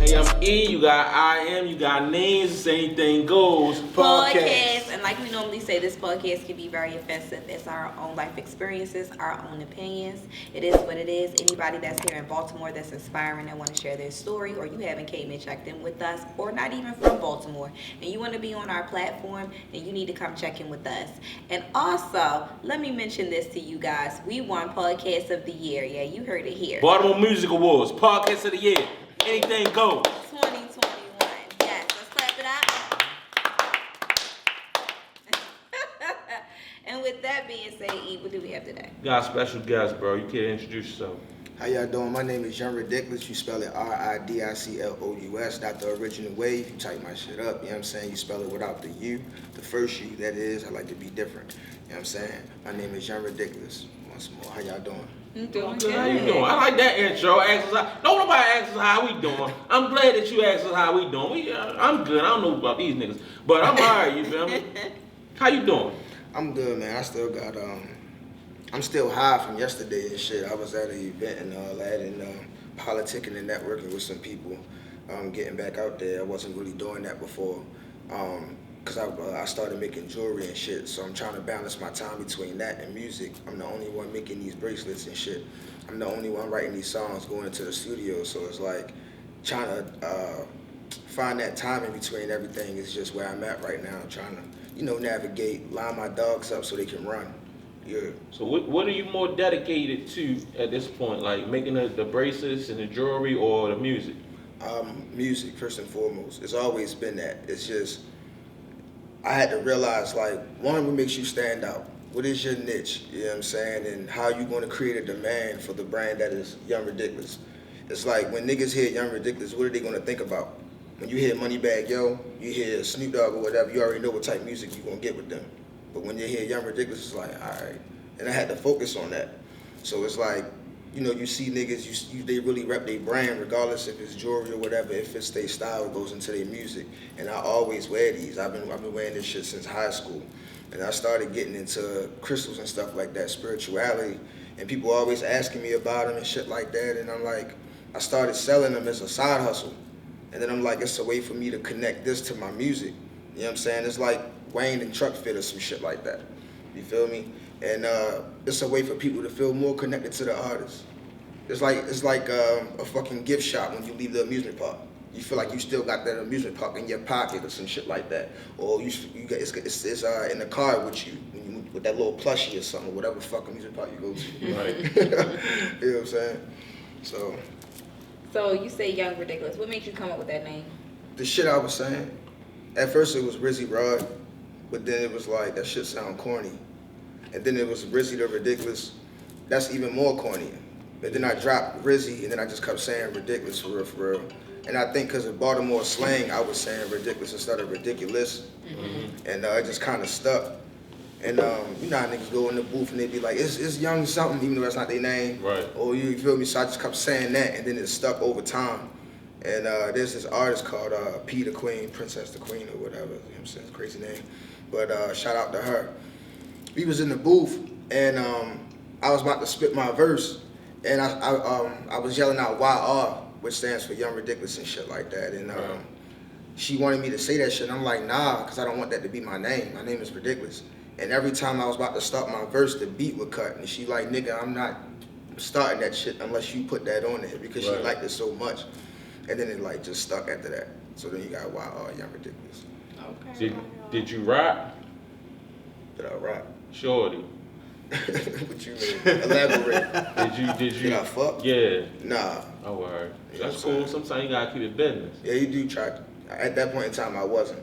Hey, I'm E, you got I am, you got names, it's Anything Goes podcast. And like we normally say, this podcast can be very offensive. It's our own life experiences, our own opinions. It is what it is. Anybody that's here in Baltimore that's inspiring and want to share their story, or you haven't came and checked in with us, or not even from Baltimore, and you want to be on our platform, then you need to come check in with us. And also, let me mention this to you guys. We won Podcast of the Year. Yeah, you heard it here. Baltimore Music Awards, Podcast of the Year. Anything Goes. 2021. Yes, let's clap it up. And with that being said, E, what do we have today? Got a special guest, bro. You can't introduce yourself. How y'all doing? My name is Young Ridiculous. You spell it RIDICLOUS, not the original way. If you type my shit up, you know what I'm saying? You spell it without the U, the first U, that is. I like to be different. You know what I'm saying? My name is Young Ridiculous. Once more, how y'all doing? I'm doing Good. good. How you doing? I like that intro. Ask us how, don't nobody ask us how we doing. I'm glad that you asked us how we doing. I'm good. I don't know about these niggas, but I'm alright. You feel me? How you doing? I'm good, man. I still got, I'm still high from yesterday and shit. I was at an event and all that, and politicking and networking with some people, getting back out there. I wasn't really doing that before. Cause I started making jewelry and shit, so I'm trying to balance my time between that and music. I'm the only one making these bracelets and shit. I'm the only one writing these songs, going into the studio, so it's like trying to find that time in between everything is just where I'm at right now. I'm trying to, navigate, line my dogs up so they can run. Yeah. So what are you more dedicated to at this point? Like making the bracelets and the jewelry or the music? Music, first and foremost. It's always been that. It's just, I had to realize, like, one, what makes you stand out? What is your niche? You know what I'm saying? And how you going to create a demand for the brand that is Young Ridiculous? It's like when niggas hear Young Ridiculous, what are they going to think about? When you hear Moneybagg Yo, you hear Snoop Dogg or whatever, you already know what type of music you're going to get with them. But when you hear Young Ridiculous, it's like, all right. And I had to focus on that. So it's like, you see niggas, they really rep their brand, regardless if it's jewelry or whatever. If it's their style, it goes into their music. And I always wear these. I've been wearing this shit since high school. And I started getting into crystals and stuff like that, spirituality. And people always asking me about them and shit like that. And I'm like, I started selling them as a side hustle. And then I'm like, it's a way for me to connect this to my music. You know what I'm saying? It's like Wayne and Truck Fit or some shit like that. You feel me? And it's a way for people to feel more connected to the artist. It's like a fucking gift shop when you leave the amusement park. You feel like you still got that amusement park in your pocket or some shit like that. Or it's in the car with you, with that little plushie or something, whatever fuck amusement park you go to. Right. You know what I'm saying? So you say Young Ridiculous. What made you come up with that name? The shit I was saying, at first it was Rizzy Rod, but then it was like, that shit sound corny. And then it was Rizzy the Ridiculous. That's even more corny. But then I dropped Rizzy, and then I just kept saying ridiculous for real. And I think because of Baltimore slang, I was saying ridiculous instead of ridiculous. Mm-hmm. And it just kind of stuck. And you know how niggas go in the booth and they be like, it's Young something, even though that's not their name. Right. Or you feel me? So I just kept saying that, and then it stuck over time. And there's this artist called P the Queen, Princess the Queen or whatever. You know what I'm saying? It's a crazy name. But shout out to her. We was in the booth, and I was about to spit my verse. And I was yelling out YR, which stands for Young Ridiculous and shit like that. And she wanted me to say that shit. And I'm like, nah, because I don't want that to be my name. My name is Ridiculous. And every time I was about to start my verse, the beat would cut. And she like, nigga, I'm not starting that shit unless you put that on there, because she liked it so much. And then it like just stuck after that. So then you got YR, Young Ridiculous. Okay. Did you rap? Did I rap? Shorty. What you mean? Elaborate. Did you? Did I fuck? Yeah. Nah. Oh, all right. You know That's what I'm cool. Sometimes you gotta keep it business. Yeah, you do try. At that point in time, I wasn't.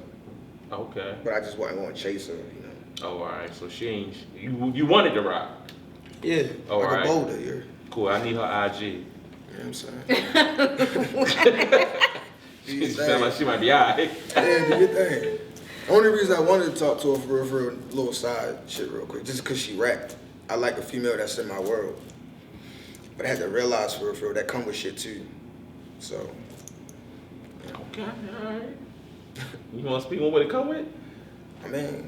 Okay. But I just wasn't going to chase her, Oh, all right. So she ain't. You wanted to rap. Yeah. Oh, like all right. a boulder, yeah. Cool. I need her IG. You know what I'm saying? She sound like she might be alright. Yeah, do your thing. Only reason I wanted to talk to her for a little side shit real quick, just because she rapped. I like a female that's in my world. But I had to realize for real that come with shit too. So. Yeah. Okay, all right. You want to speak on what it come with? I mean,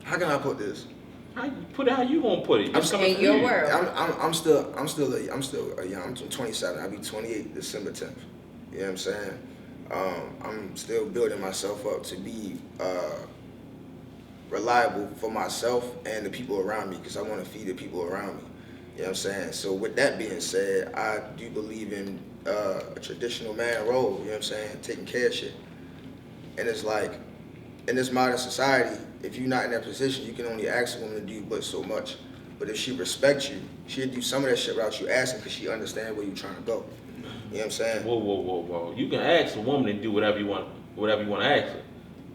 how can I put this? How you put it? How you gonna put it? It's coming in from your you. world. I'm still young. I'm 27. I'll be 28 December 10th. You know what I'm saying? I'm still building myself up to be reliable for myself and the people around me, because I want to feed the people around me. You know what I'm saying? So with that being said, I do believe in a traditional man role. You know what I'm saying? Taking care of shit. And it's like, in this modern society, if you're not in that position, you can only ask a woman to do but so much. But if she respects you, she'll do some of that shit without you asking, because she understands where you're trying to go. You know what I'm saying? Whoa. You can ask a woman to do whatever you want to ask her.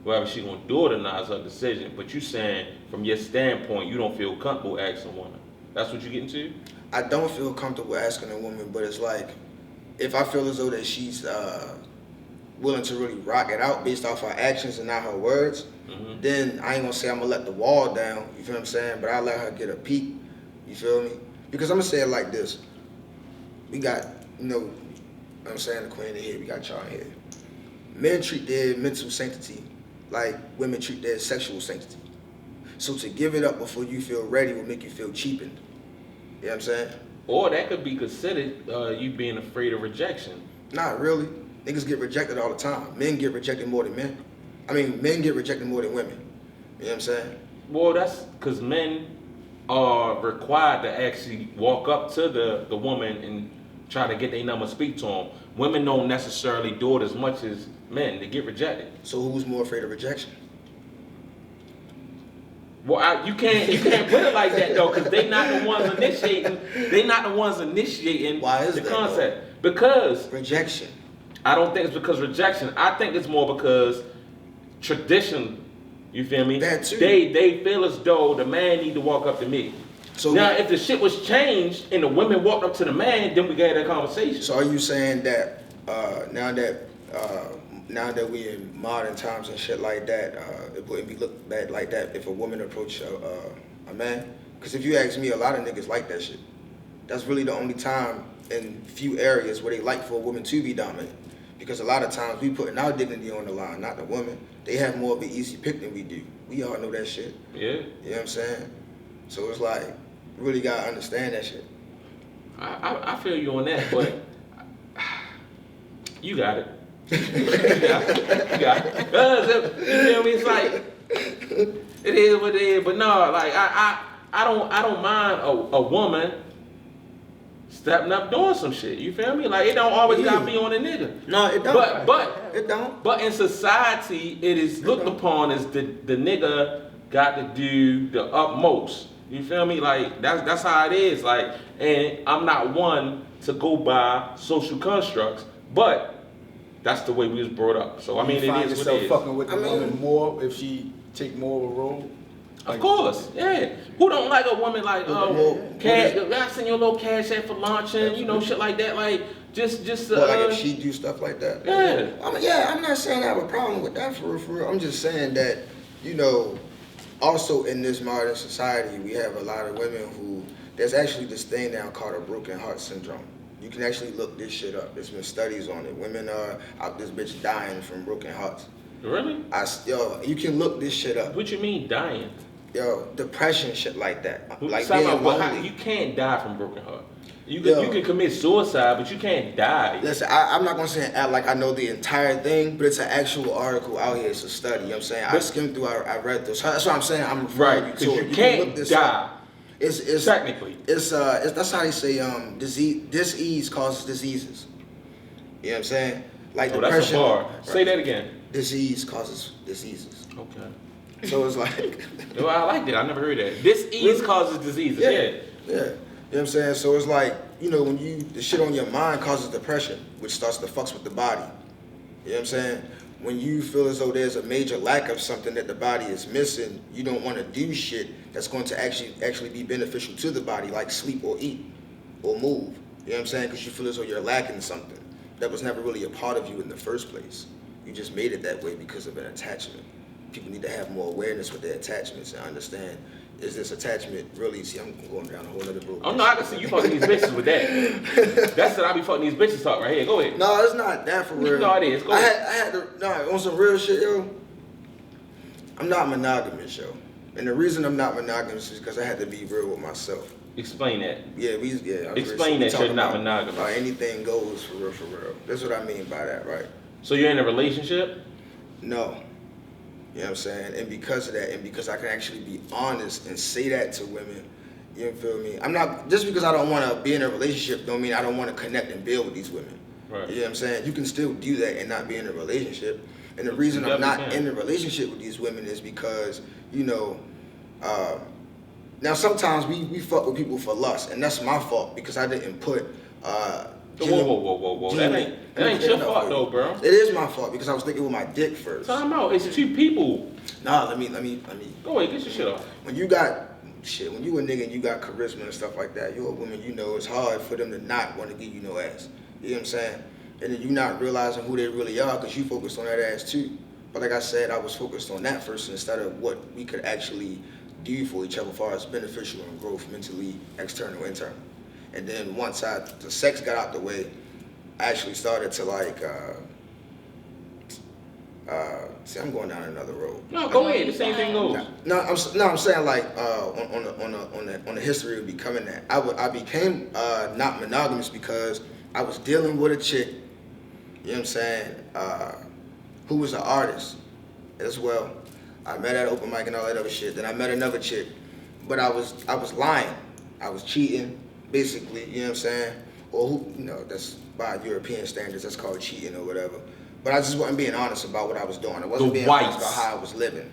Whether she gonna do it or not is her decision. But you saying, from your standpoint, you don't feel comfortable asking a woman. That's what you getting to? I don't feel comfortable asking a woman, but it's like, if I feel as though that she's willing to really rock it out based off her actions and not her words, then I ain't gonna say I'm gonna let the wall down, you feel what I'm saying? But I'll let her get a peek, you feel me? Because I'm gonna say it like this. We got, I'm saying, the queen in here, we got y'all in here. Men treat their mental sanctity like women treat their sexual sanctity. So to give it up before you feel ready will make you feel cheapened. You know what I'm saying? Or that could be considered you being afraid of rejection. Not really. Niggas get rejected all the time. Men get rejected more than men. Men get rejected more than women. You know what I'm saying? Well, that's because men are required to actually walk up to the woman and try to get their number, speak to them. Women don't necessarily do it as much as men. They get rejected. So who's more afraid of rejection? Well, you can't put it like that though, because they not the ones initiating. Why is the that, concept? Because rejection. I don't think it's because rejection. I think it's more because tradition. You feel me? That too. They feel as though the man need to walk up to me. So now, if the shit was changed and the women walked up to the man, then we got that conversation. So are you saying that now that we in modern times and shit like that, it wouldn't be looked bad like that if a woman approached a man? Because if you ask me, a lot of niggas like that shit. That's really the only time in few areas where they like for a woman to be dominant. Because a lot of times we putting our dignity on the line, not the woman. They have more of an easy pick than we do. We all know that shit. Yeah. You know what I'm saying? So it's like, you really gotta understand that shit. I feel you on that, but you got it. You got it. You feel me? It's like, it is what it is. But no, like I don't mind a woman stepping up doing some shit. You feel me? Like, it don't always gotta be on a nigga. No, it don't. But it don't. But in society, it is looked upon as the nigga got to do the utmost. You feel me? Like, that's how it is. Like, and I'm not one to go by social constructs, but that's the way we was brought up. So I mean, you find it is what yourself it is. fucking with the woman more if she take more of a role. Of course, yeah. Who don't like a woman like, cash? I send you a little cash out for lunch and shit like that. Like, just. Well, like if she do stuff like that. Yeah. I'm not saying I have a problem with that for real. I'm just saying that, also in this modern society, we have a lot of women who, there's actually this thing now called a broken heart syndrome. You can actually look this shit up. There's been studies on it. Women are out this bitch dying from broken hearts. Really? You can look this shit up. What you mean dying? Depression, shit like that. Like you can't die from broken heart. You can commit suicide, but you can't die. Listen, I'm not gonna say act like I know the entire thing, but it's an actual article out here. It's a study. You know what I'm saying? I skimmed through. I read this. That's what I'm saying. I'm referring right, you to it. You can't die. It's technically. It's that's how they say disease causes diseases. You know what I'm saying? Like depression. That's a bar. Right. Say that again. Disease causes diseases. Okay. So it's like. Well, I liked it. I never heard that. Disease causes diseases. Yeah. Yeah. You know what I'm saying? So it's like, when the shit on your mind causes depression, which starts to fucks with the body. You know what I'm saying? When you feel as though there's a major lack of something that the body is missing, you don't want to do shit that's going to actually be beneficial to the body, like sleep or eat or move. You know what I'm saying? Because you feel as though you're lacking something that was never really a part of you in the first place. You just made it that way because of an attachment. People need to have more awareness with their attachments and understand, is this attachment really, see, I'm going down a whole other road. Oh no, I can see you fucking these bitches with that. That's what I be fucking these bitches talk right here. Go ahead. No, it's not that for real. No, it is. Go ahead. I had to, on some real shit, yo. I'm not monogamous, yo. And the reason I'm not monogamous is because I had to be real with myself. Explain that. Explain that you're not monogamous. Anything goes for real, for real. That's what I mean by that, right? So you're in a relationship? No. You know what I'm saying? And because of that, and because I can actually be honest and say that to women, you feel me? I'm not, just because I don't want to be in a relationship don't mean I don't want to connect and build with these women. Right. You know what I'm saying? You can still do that and not be in a relationship. And the reason I'm not in a relationship with these women is because, you know, now sometimes we fuck with people for lust, and that's my fault because I didn't put whoa. That ain't your fault though, bro. It is my fault because I was thinking with my dick first. Time out. It's two people. Nah, let me. Go ahead, get your shit off. When you got when you a nigga and you got charisma and stuff like that, you're a woman, you know it's hard for them to not want to give you no ass. You know what I'm saying? And then you not realizing who they really are because you focused on that ass too. But like I said, I was focused on that first instead of what we could actually do for each other as far as beneficial and growth mentally, external, internal. And then once the sex got out the way, I actually started to like, see, I'm going down another road. No, go ahead. The same thing goes. I'm saying like on the history of becoming that. I became not monogamous because I was dealing with a chick, you know what I'm saying, who was an artist as well. I met her at open mic and all that other shit. Then I met another chick, but I was lying. I was cheating, basically, you know what I'm saying? Or who, you know, that's by European standards, that's called cheating or whatever. But I just wasn't being honest about what I was doing. I wasn't being honest about how I was living,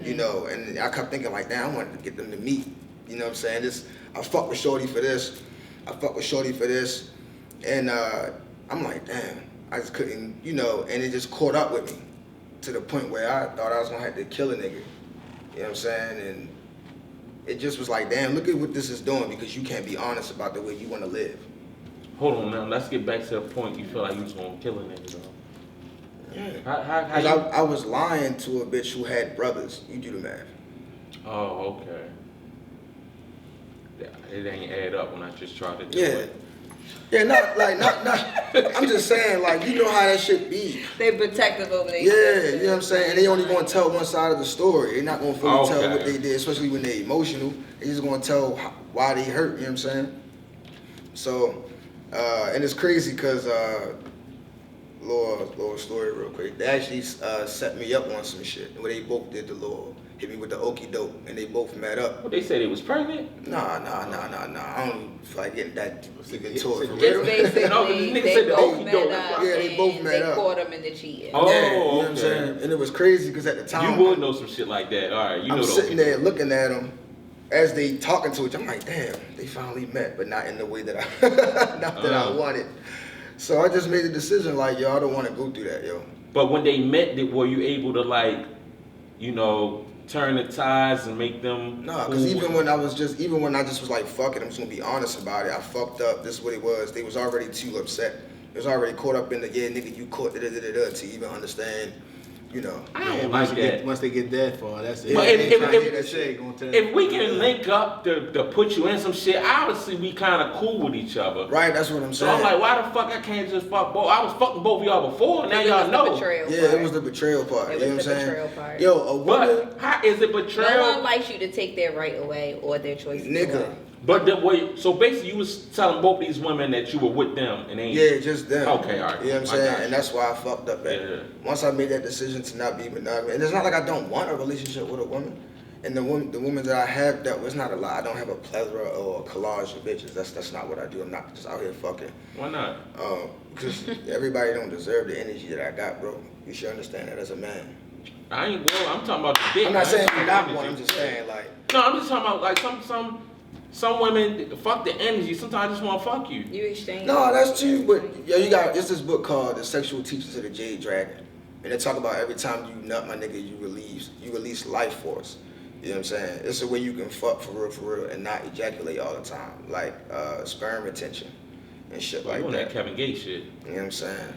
you know. And I kept thinking like, damn, I wanted to get them to meet, you know what I'm saying? I fuck with shorty for this. And I'm like, damn, I just couldn't, you know, and it just caught up with me to the point where I thought I was gonna have to kill a nigga. You know what I'm saying? And it just was like, damn, look at what this is doing because you can't be honest about the way you wanna live. Hold on now, let's get back to the point you feel like you was gonna kill a nigga though. Yeah. I was lying to a bitch who had brothers. You do the math. Oh, okay. Yeah, it ain't add up when I just tried to do it. Yeah, not. I'm just saying, like, you know how that shit be. They protective over their Yeah, you know what I'm saying? And they only gonna tell one side of the story. They're not gonna fully tell what they did, especially when they're emotional. They just gonna tell why they hurt, you know what I'm saying? So, and it's crazy because, little story real quick. They actually set me up on some shit where they both did the little, hit me with the okie doke, and they both met up. What, they said it was pregnant? Nah. I don't feel like getting that deep into it for real. Just basically, No, they both met up. Yeah, they both met up. They caught them in the cheating. Oh, Yeah, you know what I'm okay. saying? And it was crazy because at the time, You would know some shit like that. All right, you know. I'm sitting there looking at them as they talking to each other. I'm like, damn, they finally met, but not in the way that I wanted. So I just made the decision, like, yo, I don't want to go through that, yo. But when they met, were you able to, like, you know, turn the tides and make them? Nah, because even when I just was like, fuck it, I'm just gonna be honest about it. I fucked up. This is what it was. They was already too upset. They was already caught up in the nigga, you caught to even understand. You know. I don't like that. Once they get that far, that's it. But If if we can link up to put you in some shit, obviously we kind of cool with each other. Right, that's what I'm saying. So I'm like, why the fuck I can't just fuck both? I was fucking both of y'all before, now y'all know. It was the betrayal part. It You know was what I'm the saying? betrayal part. Yo, a woman. But how is it betrayal? No one likes you to take their right away or their choices Nigga. away. But so basically you was telling both these women that you were with them and they ain't. Yeah, just them. Okay, all right. You know what I'm saying? And that's why I fucked up at. Yeah. Once I made that decision to not be monogamous, and it's not like I don't want a relationship with a woman. And the women that I have dealt with, it's not a lot. I don't have a plethora or a collage of bitches. That's not what I do. I'm not just out here fucking. Why not? Because everybody don't deserve the energy that I got, bro. You should understand that as a man. I'm talking about the dick. I'm not saying you got one. I'm just saying like. No, I'm just talking about like some women fuck the energy. Sometimes I just want to fuck you. You exchange. No, that's true. But yo, it's this book called The Sexual Teachings of the Jade Dragon, and they talk about every time you nut, my nigga, you release life force. You know what I'm saying? It's a way you can fuck for real, and not ejaculate all the time, like sperm retention and shit like doing that. that Kevin Gates shit. You know what I'm saying?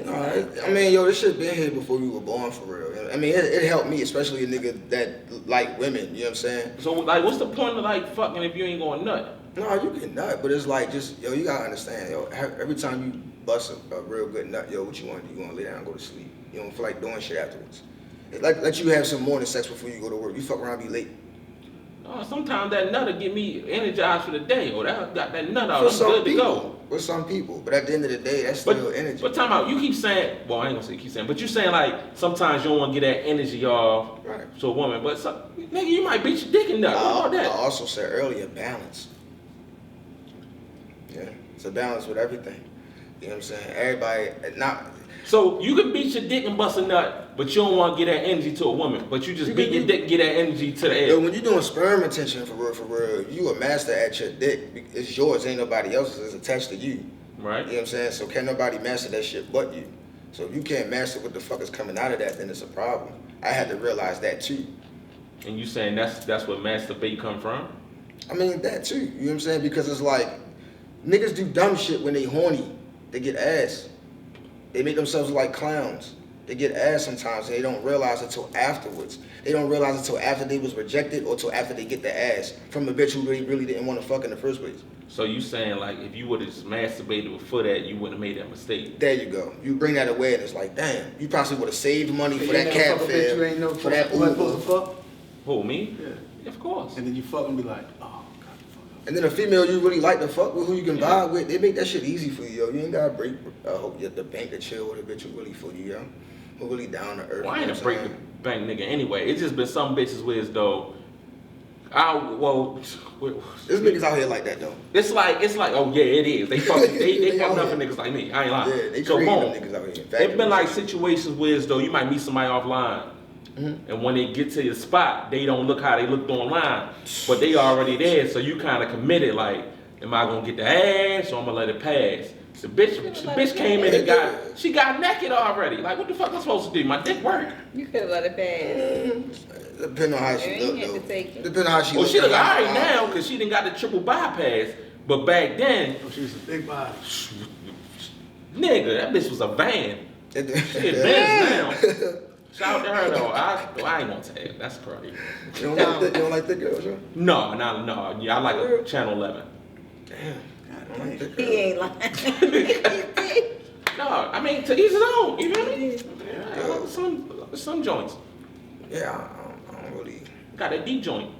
No, I mean, yo, this shit been here before we were born for real. I mean, it helped me, especially a nigga that like women. You know what I'm saying? So like, what's the point of like fucking if you ain't going nut? No, you can nut, but it's like just yo, you gotta understand, yo. Every time you bust a real good nut, yo, what you want to do? You want to lay down and go to sleep. You don't feel like doing shit afterwards. It let you have some morning sex before you go to work. You fuck around, be late. Sometimes that nut'll get me energized for the day, or that got that nut out. For I'm some good to people, go. with some people, but at the end of the day, that's still energy. But time out, you keep saying, well, I ain't gonna say keep saying, but you saying like sometimes you don't want to get that energy off Right. to a woman, but nigga, you might beat your dick in that. What about that? I also said earlier, balance. Yeah, it's a balance with everything. You know what I'm saying? Everybody, not. So you can beat your dick and bust a nut, but you don't want to get that energy to a woman. But you just beat your dick and get that energy to the Yo, air. when you're doing sperm retention for real, you a master at your dick. It's yours, ain't nobody else's. It's attached to you. Right. You know what I'm saying? So can't nobody master that shit but you. So if you can't master what the fuck is coming out of that, then it's a problem. I had to realize that too. And you saying that's where masturbate come from? I mean, that too. You know what I'm saying? Because it's like, niggas do dumb shit when they horny. They get ass. They make themselves look like clowns. They get ass sometimes and they don't realize it till afterwards. They don't realize it till after they was rejected or till after they get the ass from a bitch who really didn't want to fuck in the first place. So you saying like if you would have just masturbated before that, you wouldn't have made that mistake. There you go. You bring that awareness, like, damn, you probably would have saved money for You that ain't cat never fuck a bitch you fare, ain't know for that supposed to Uber. fuck? Who, me? Yeah. Of course. And then you fuck and be like, oh, God, fuck up. And then a female you really like to fuck with, who you can vibe with, they make that shit easy for you, yo. You ain't gotta break, hope you at the bank to chill with a bitch who really for you, yo. Who really down to earth. Well, I you know ain't a what I'm break the saying? bank nigga anyway. It's just been some bitches with as though There's niggas out here like that though. it's like oh yeah it is. They fucking they They fucking out up for here. niggas like me. I ain't lying. Yeah, they so creating boom. them niggas out here. It's been like situations where as though you might meet somebody offline. Mm-hmm. And when they get to your spot, they don't look how they looked online, but they already there. So you kind of committed. Like, am I gonna get the ass or I'm gonna let it pass? The bitch came in and she got naked already. Like, what the fuck am I supposed to do? My dick work. You could have let it pass. Depending on how she You look ain't had though. to take it. Depending on how she Well, look. she look alright now because she done got the triple bypass. But back then, Oh, she was a big body. nigga, that bitch was a van. She You advanced now. Shout out to her though. I ain't gonna tell you. That's crazy. don't like thick girls, yo? No. Yeah, I like a Channel 11. Damn. I don't like thick He girls. ain't lying. No, I mean to each his own. You feel me? Yeah, some joints. Yeah, I don't really. Got a deep joint.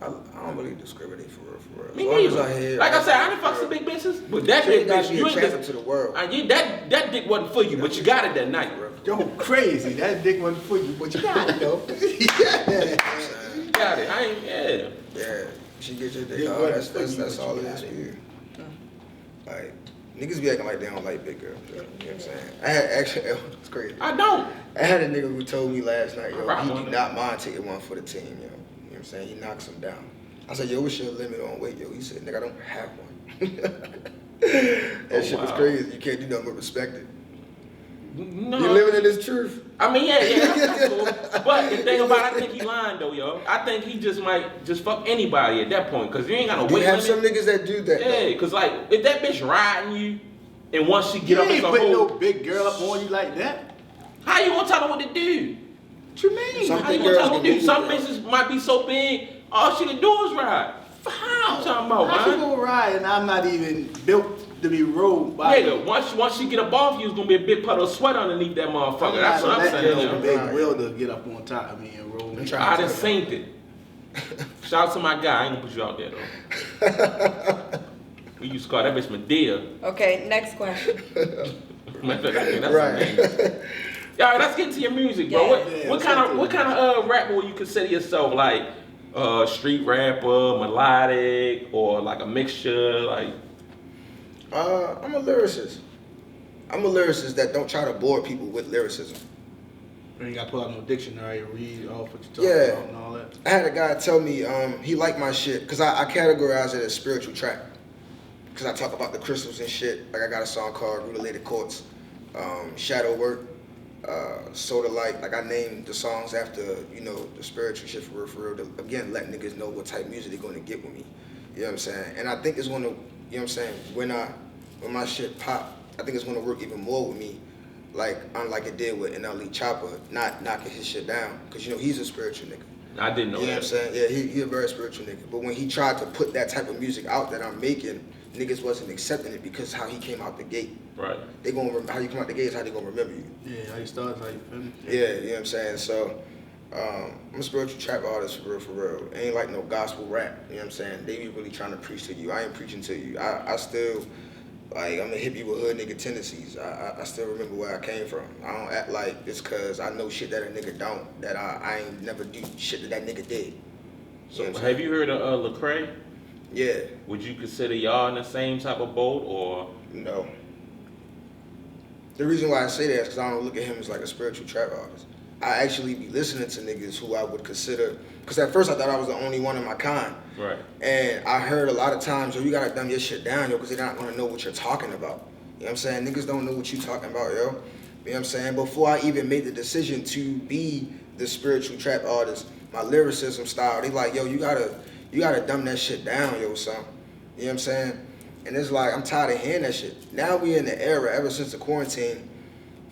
I don't really discriminate for real. Me As long neither. as I hear, Like I said, I done fucked some big bitches, but that She big got bitch, to be you ain't attractive to the world. that dick wasn't for you, but you got it that night. Yo, crazy. That dick wasn't for you, but you got it, though. Yeah. You got it. I ain't. Yeah, she gets your dick. Yeah, Oh, what that's the fuck you all it got is it. for you. Like, niggas be acting like they don't like big girls. You know what I'm saying? I had actually, it's crazy. I don't. I had a nigga who told me last night, yo, Right he on do it. not mind taking one for the team, yo. You know what I'm saying? He knocks him down. I said, yo, what's your limit on weight, yo? He said, nigga, I don't have one. That shit was wow. crazy. You can't do nothing but respect it. No. You living in this truth. I mean, yeah, that's cool. But the thing about it, I think he lying though, yo. I think he just might just fuck anybody at that point, cause you ain't got no You weight have some limit. niggas that do that. Yeah, cause like if that bitch riding you, and once she get You up, ain't it's a putting whole. no big girl up on you like that. How you gonna tell her what to do? What you mean? Some How you big gonna girls tell her what can to do? move, Some bro. bitches might be so big, all she can do is ride. How? I'm talking about, How you man. gonna ride and I'm not even built to be rode by Nigga, once she get up off you, it's gonna be a big puddle of sweat underneath that motherfucker. That's what I'm saying, yo. Big will to get up on top of me and roll me. trying- I done seen it. Shout out to my guy. I ain't gonna put you out there though. We used to call that bitch Medea. Okay, next question. Matter of fact, I think that's Right. her name. Alright, let's get into your music, bro. Yeah. What kind of rapper would you consider yourself? Like street rapper, melodic, or like a mixture? Like I'm a lyricist. I'm a lyricist that don't try to bore people with lyricism. You ain't gotta pull out no dictionary and read off what you talking Yeah. about and all that. I had a guy tell me he liked my shit because I categorize it as spiritual track. Because I talk about the crystals and shit. Like I got a song called Related Courts, Shadow Work, Soda Light. Like I named the songs after, you know, the spiritual shit for real. To, again, let niggas know what type of music they're gonna get with me. You know what I'm saying? And I think it's gonna, you know what I'm saying, when my shit pop, I think it's gonna work even more with me. Like, unlike it did with NLE Chopper, not knocking his shit down. Because, you know, he's a spiritual nigga. I didn't know You know what I'm that. saying? Yeah, he a very spiritual nigga. But when he tried to put that type of music out that I'm making, niggas wasn't accepting it because how he came out the gate. Right. They gonna how you come out the gate is how they gonna remember you. Yeah, how you start, how you finish. Yeah, you know what I'm saying? So I'm a spiritual trap artist for real. Ain't like no gospel rap, you know what I'm saying? They be really trying to preach to you. I ain't preaching to you. I still, like, I'm a hippie with hood nigga tendencies. I still remember where I came from. I don't act like it's cause I know shit that a nigga don't, that I ain't never do shit that nigga did. So have you heard of Lecrae? Yeah. Would you consider y'all in the same type of boat, or? No. The reason why I say that is because I don't look at him as like a spiritual trap artist. I actually be listening to niggas who I would consider, because at first I thought I was the only one of my kind. Right. And I heard a lot of times, yo, you gotta dumb your shit down, yo, because they're not gonna know what you're talking about. You know what I'm saying? Niggas don't know what you talking about, yo. You know what I'm saying? Before I even made the decision to be the spiritual trap artist, my lyricism style, they like, yo, you gotta dumb that shit down, yo, son. You know what I'm saying? And it's like, I'm tired of hearing that shit. Now we in the era, ever since the quarantine,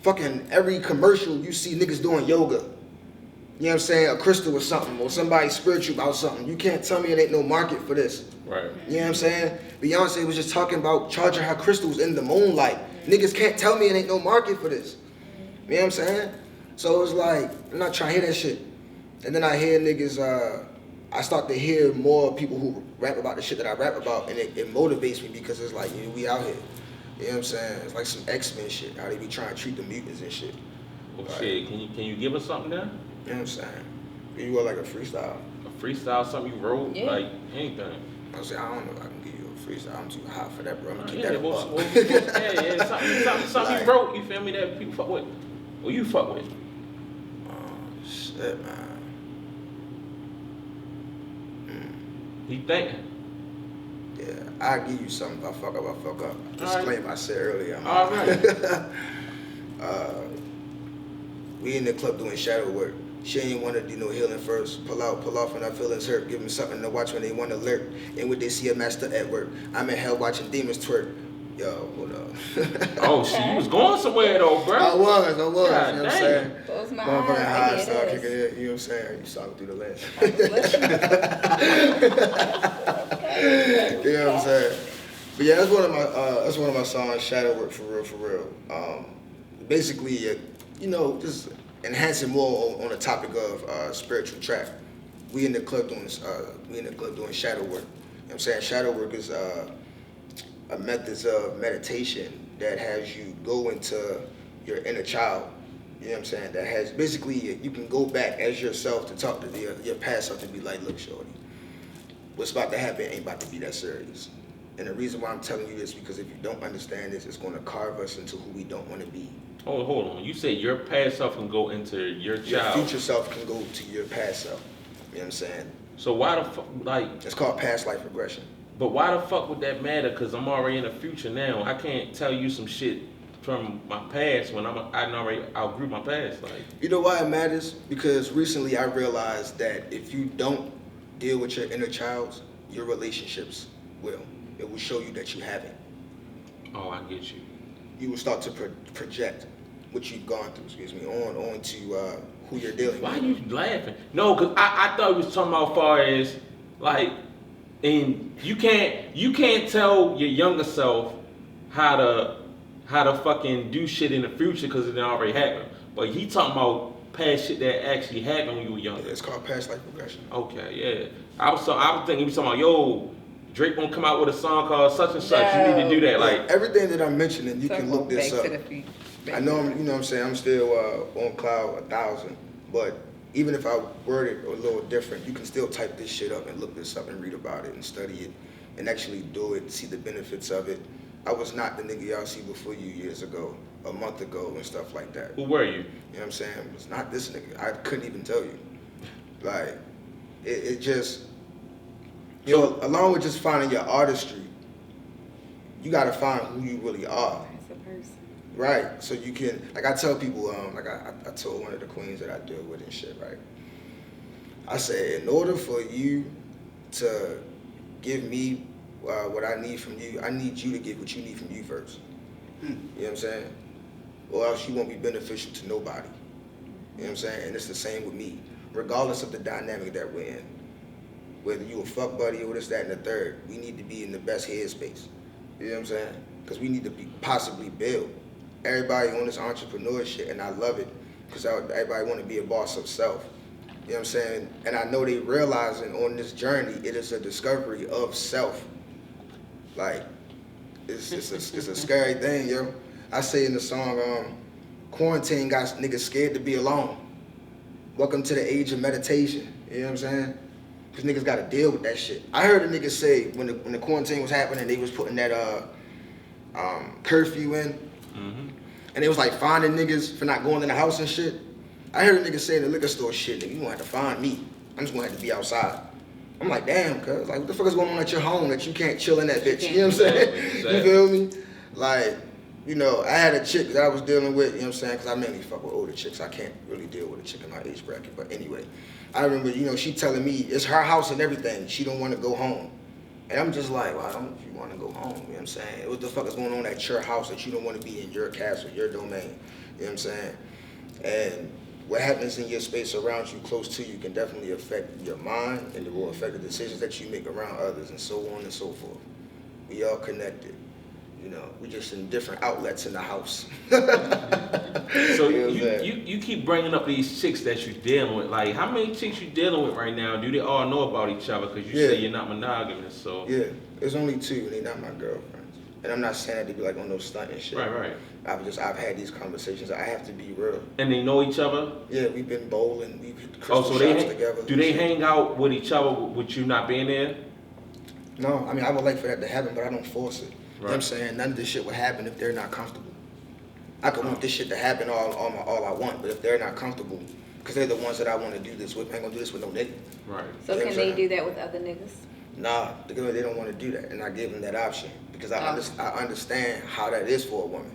fucking every commercial you see niggas doing yoga. You know what I'm saying? A crystal or something, or somebody spiritual about something. You can't tell me it ain't no market for this. Right. You know what I'm saying? Beyonce was just talking about charging her crystals in the moonlight. Niggas can't tell me it ain't no market for this. You know what I'm saying? So it's like, I'm not trying to hear that shit. And then I hear niggas, I start to hear more people who rap about the shit that I rap about, and it motivates me because it's like, yeah, we out here. You know what I'm saying? It's like some X-Men shit, how they be trying to treat the mutants and shit. Well, like, shit, can you give us something there? You know what I'm saying? You want like a freestyle? A freestyle, something you wrote, Yeah. like anything. I say, I don't know if I can give you a freestyle. I'm too hot for that, bro. I'm gonna keep Yeah, that well, up. something Like, you wrote, you feel me, that people fuck with. Well, you fuck with. Oh, shit, man. He thinking. Yeah, I'll give you something if I fuck up, I fuck up. All Disclaimer, I said earlier. All right. We in the club doing shadow work. She ain't wanna do no healing first. Pull off when her feelings hurt. Give them something to watch when they want to lurk. And when they see a master at work. I'm in hell watching demons twerk. Yo, hold up. Oh, shit, you was going somewhere though, bro. I was, God you know what I'm damn. saying? Close my Motherfucking eyes. high I start get kicking it. in, you know what I'm saying? You saw me through the lens. You know what I'm saying? But yeah, that's one of my songs, Shadow Work, for real. Basically, you know, just enhancing more on the topic of spiritual trap. We in the club doing shadow work. You know what I'm saying? Shadow work is a method of meditation that has you go into your inner child. You know what I'm saying? That has basically, you can go back as yourself to talk to your past self, to be like, look, shorty, what's about to happen ain't about to be that serious. And the reason why I'm telling you this, because if you don't understand this, it's going to carve us into who we don't want to be. Oh, hold on. You said your past self can go into your Your child. future self can go to your past self. You know what I'm saying? So why the fuck, like, It's called past life regression. but why the fuck would that matter? Because I'm already in the future now. I can't tell you some shit from my past when I already outgrew my past. Like, You know why it matters? Because recently I realized that if you don't deal with your inner child, your relationships will. It will show you that you haven't. oh, I get you. You will start to project what you've gone through, on to who you're dealing Why with. you laughing? No, because I thought you was talking about far as, like, and you can't tell your younger self how to fucking do shit in the future because it already happened. But he talking about past shit that actually happened when you were younger. It's called past life regression. Okay, yeah. I was thinking he was talking about, yo, Drake gonna come out with a song called such and such. You need to do that. Like, everything that I'm mentioning, you So can go look this back up. to the future. I know you know what I'm saying, I'm still on cloud 1,000, but even if I word it a little different, you can still type this shit up and look this up and read about it and study it and actually do it, see the benefits of it. I was not the nigga y'all see before you years ago, a month ago and stuff like that. who were you? You know what I'm saying? It was not this nigga. I couldn't even tell you. Like, it just, you know, along with just finding your artistry, you gotta find who you really are. As a person. Right, so you can, like I tell people, like I told one of the queens that I deal with and shit, right? I said, in order for you to give me what I need from you, I need you to get what you need from you first. You know what I'm saying? Or else you won't be beneficial to nobody. You know what I'm saying? And it's the same with me, regardless of the dynamic that we're in. Whether you a fuck buddy or this, that, and the third, we need to be in the best headspace. You know what I'm saying? Because we need to possibly build. Everybody on this entrepreneur shit, and I love it, because everybody want to be a boss of self. You know what I'm saying? And I know they realizing on this journey, it is a discovery of self. Like, it's a scary thing, yo. I say in the song, quarantine got niggas scared to be alone. Welcome to the age of meditation. You know what I'm saying? Cause niggas gotta deal with that shit. I heard a nigga say when the quarantine was happening, they was putting that curfew in, and they was like finding niggas for not going in the house and shit. I heard a nigga say in the liquor store, shit, nigga, you gonna have to find me. I'm just gonna have to be outside. I'm like, damn, cuz, like, what the fuck is going on at your home that you can't chill in that bitch? You know what I'm saying? You feel me? Like, you know, I had a chick that I was dealing with, you know what I'm saying? Because I mainly fuck with older chicks. I can't really deal with a chick in my age bracket. But anyway, I remember, you know, she telling me it's her house and everything. She don't want to go home. And I'm just like, why don't you want to go home? You know what I'm saying? What the fuck is going on at your house that you don't want to be in your castle, your domain? You know what I'm saying? And what happens in your space around you, close to you, can definitely affect your mind, and it will affect the decisions that you make around others, and so on and so forth. We all connected. You know, we just in different outlets in the house. So you keep bringing up these chicks that you're dealing with. Like, how many chicks you dealing with right now? Do they all know about each other? Because you say you're not monogamous, so. Yeah, there's only 2, and they're not my girlfriends. And I'm not saying that to be like on no stunt and shit. Right. I've had these conversations. I have to be real. And they know each other? Yeah, we've been bowling. We've hit crystal shots together. Do they hang out with each other with you not being there? No, I mean, I would like for that to happen, but I don't force it. Right. You know what I'm saying? None of this shit would happen if they're not comfortable. I could want this shit to happen all I want, but if they're not comfortable, because they're the ones that I want to do this with, I ain't gonna do this with no nigga. Right. So You know can what I'm they saying? do that with other niggas? Nah, they don't want to do that, and I gave them that option because I understand how that is for a woman.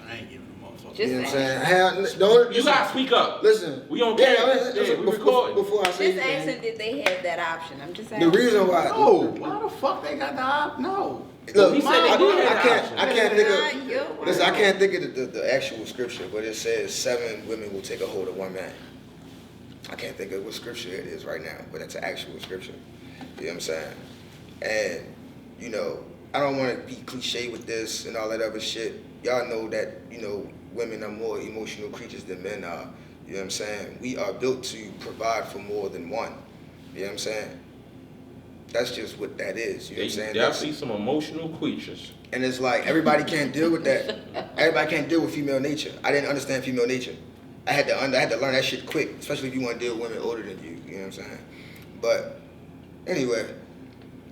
I ain't giving them motherfuckers. You know what I'm Just saying? Don't, You gotta speak up. Listen. We on camera. Yeah, We recording. before I say Just anything, asking, did they have that option? I'm just the asking. reason why. No, why the fuck they got the op? No. Look, He said they did have I can't think Not of. your word. Listen, I can't think of the actual scripture, but it says 7 women will take a hold of 1 man. I can't think of what scripture it is right now, but it's an actual scripture. You know what I'm saying? And, you know, I don't want to be cliche with this and all that other shit. Y'all know that, you know, women are more emotional creatures than men are. You know what I'm saying? We are built to provide for more than one. You know what I'm saying? That's just what that is. You know what I'm saying? Definitely some emotional creatures. And it's like, everybody can't deal with that. Everybody can't deal with female nature. I didn't understand female nature. I had to learn that shit quick, especially if you want to deal with women older than you. You know what I'm saying? But anyway,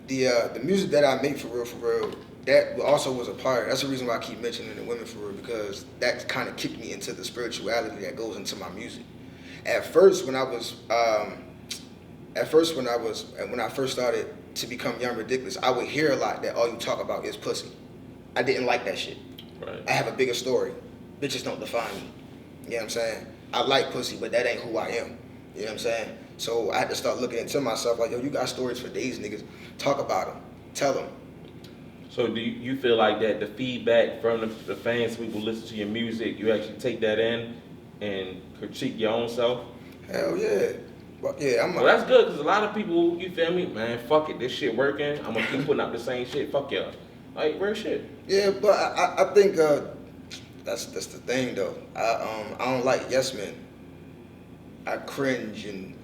the music that I make for real, that also was a part. That's the reason why I keep mentioning the women for real, because that kind of kicked me into the spirituality that goes into my music. At first, when I first started to become young ridiculous, I would hear a lot that all you talk about is pussy. I didn't like that shit. Right. I have a bigger story. Bitches don't define me. You know what I'm saying? I like pussy, but that ain't who I am. You know what I'm saying? So I had to start looking into myself like, yo, you got stories for days, niggas. Talk about them. Tell them. So do you feel like that the feedback from the fans, people listen to your music, you actually take that in and critique your own self? Hell yeah. But yeah, Well, that's good, because a lot of people, you feel me, man, fuck it, this shit working, I'm gonna keep putting up the same shit, fuck y'all. Like, real shit. Yeah, but I think that's the thing though. I don't like yes men. I cringe and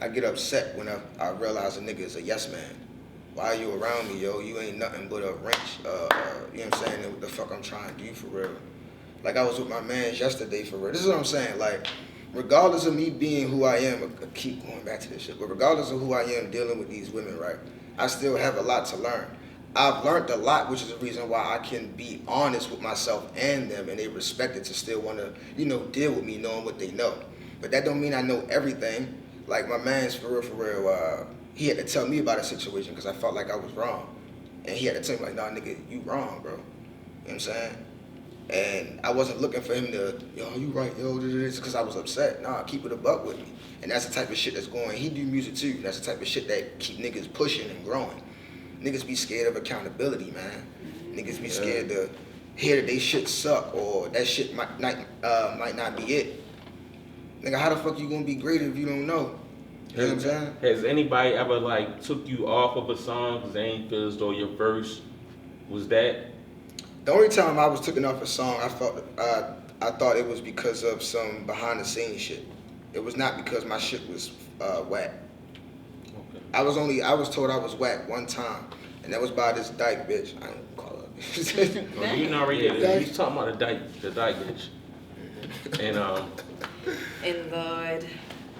I get upset when I realize a nigga is a yes man. Why are you around me, yo? You ain't nothing but a wrench. You know what I'm saying? What the fuck I'm trying to do for real? Like I was with my mans yesterday for real. This is what I'm saying. Like, regardless of me being who I am, I keep going back to this shit, but regardless of who I am dealing with these women, right? I still have a lot to learn. I've learned a lot, which is the reason why I can be honest with myself and them, and they respect it to still want to, you know, deal with me knowing what they know. But that don't mean I know everything. Like my man's for real, he had to tell me about a situation because I felt like I was wrong. And he had to tell me like, nah, nigga, you wrong, bro. You know what I'm saying? And I wasn't looking for him to, yo, you right, yo, this, because I was upset. Nah, keep it a buck with me. And that's the type of shit that's going, he do music too. That's the type of shit that keep niggas pushing and growing. Niggas be scared of accountability, man. Niggas be scared to hear that they shit suck or that shit might not be it. Nigga, how the fuck you gonna be great if you don't know? You know what I'm saying? Has anybody ever like took you off of a song because they ain't feel as though your verse was that? The only time I was taken off a song, I thought it was because of some behind the scenes shit. It was not because my shit was whack. Okay. I was told I was whack one time, and that was by this dyke bitch. I don't call her. Well, you know already. Yeah, he's talking about the dyke bitch. And And Lord.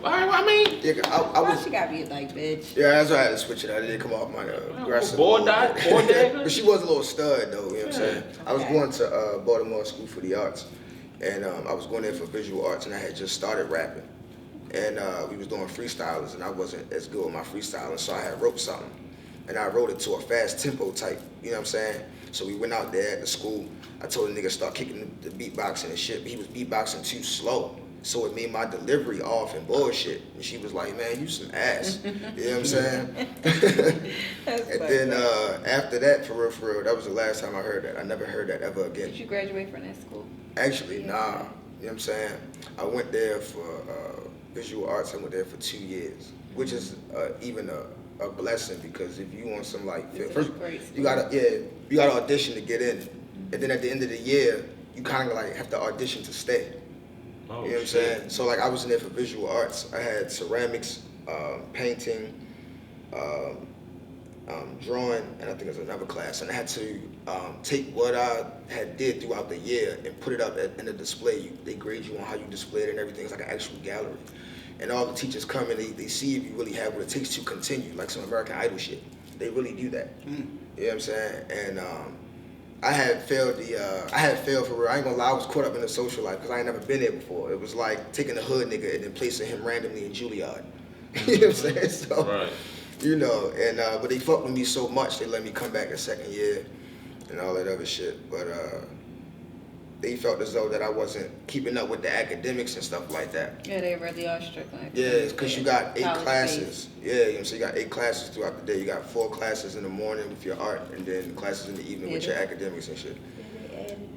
I mean, yeah, I Why was. she gotta be a dyke bitch? Yeah, that's why I had to switch it. I didn't come off my aggressive. boy dagger. But she was a little stud though. You know what I'm saying? I was Okay. going to Baltimore School for the Arts, and I was going there for visual arts, and I had just started rapping, and we was doing freestylers, and I wasn't as good with my freestyling, so I had wrote something, and I wrote it to a fast tempo type. You know what I'm saying? So we went out there at the school. I told the nigga start kicking the beatboxing and shit, but he was beatboxing too slow. So it made my delivery off and bullshit. And she was like, man, you some ass. You know what I'm saying? And then after that, for real, that was the last time I heard that. I never heard that ever again. Did you graduate from that school? Actually, nah. You know what I'm saying? I went there for visual arts. I went there for 2 years, which is even a blessing, because if you want some like, first, you gotta audition to get in. And then at the end of the year, you kind of like have to audition to stay. oh, You know what I'm saying? So like I was in there for visual arts. I had ceramics, painting, drawing, and I think there's another class. And I had to take what I had did throughout the year and put it up in a display. They grade you on how you display it and everything. It's like an actual gallery. And all the teachers come and they see if you really have what it takes to continue, like some American Idol shit. They really do that. You know what I'm saying? And I had failed for real. I ain't gonna lie, I was caught up in the social life because I ain't never been there before. It was like taking a hood nigga and then placing him randomly in Juilliard. You know what I'm saying? So, right. you know, and but they fucked with me so much they let me come back a second year and all that other shit. But they felt as though that I wasn't keeping up with the academics and stuff like that. Yeah, they really are strict on it. Yeah, because you got 8 College classes. Yeah, you know what I'm saying? You got 8 classes throughout the day. You got 4 classes in the morning with your art, and then classes in the evening with your academics and shit.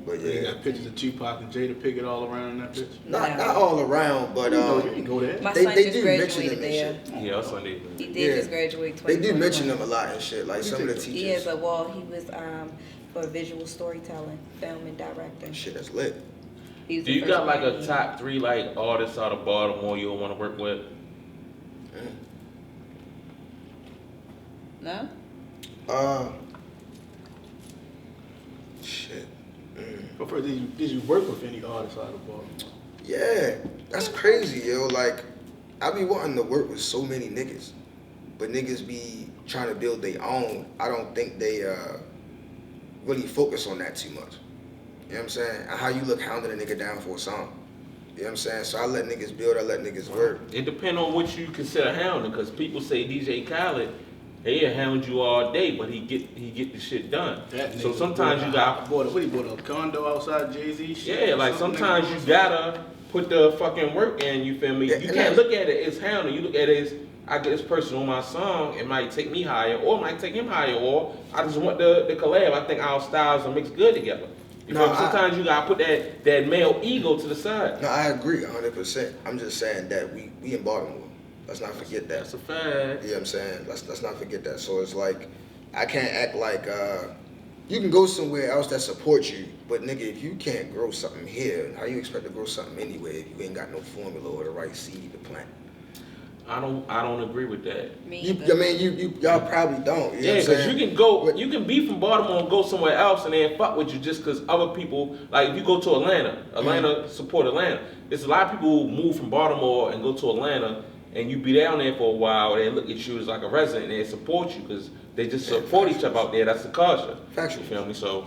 But You yeah, got pictures of Tupac and Jada Pickett all around in that bitch. not all around, but You didn't go there. My They- son they just do mention graduated them and there. shit. Yeah, Sunday. He did Yeah. just graduate. they do 2021. mention them a lot and shit. Like some of the Yeah, teachers. but well, he was for visual storytelling, film and directing. Shit, that's lit. He was Do the you first got like one a in. top 3 like artists out of Baltimore you'll want to work with? No. Shit. But first, did you work with any artists out of Baltimore? Yeah, that's crazy, yo. Like, I be wanting to work with so many niggas, but niggas be trying to build their own. I don't think they really focus on that too much. You know what I'm saying? How you look hounding a nigga down for a song. You know what I'm saying? So I let niggas build, I let niggas work. It depends on what you consider hounding, because people say DJ Khaled, he'll hound you all day, but he get the shit done. That So nigga sometimes you got, bought a condo outside Jay-Z shit. yeah, like sometimes you gotta put the fucking work in, you feel me? Yeah, You and can't that- look at it as hounding, you look at it as, I get this person on my song, it might take me higher, or it might take him higher, or I just want the collab. I think our styles will mix good together. You No, feel me? Sometimes you gotta put that male ego to the side. No, I agree 100%. I'm just saying that we in Baltimore. Let's not forget that. That's a fact. You know what I'm saying? Let's not forget that. So it's like, I can't act like, you can go somewhere else that supports you, but nigga, if you can't grow something here, how you expect to grow something anywhere if you ain't got no formula or the right seed to plant? I don't agree with that. Me You, either. I mean, y'all probably don't. You know Yeah, what I'm because saying? you can go, But- you can be from Baltimore and go somewhere else and then fuck with you just because other people, like if you go to Atlanta support Atlanta. There's a lot of people who move from Baltimore and go to Atlanta and you be down there for a while, they look at you as like a resident and they support you because they just support each other out there. That's the culture. Factual. You feel me? So,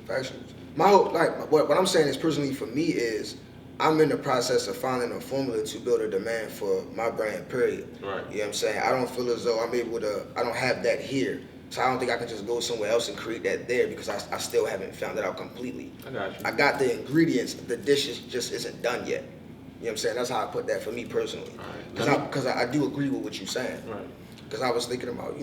Factual. My whole, like, what I'm saying is personally for me is, I'm in the process of finding a formula to build a demand for my brand, period. right. You know what I'm saying? I don't feel as though I don't have that here. So I don't think I can just go somewhere else and create that there because I still haven't found it out completely. I got you. I got the ingredients, the dish just isn't done yet. You know what I'm saying? That's how I put that for me personally. Alright. Because I do agree with what you're saying. Right. Because I was thinking about,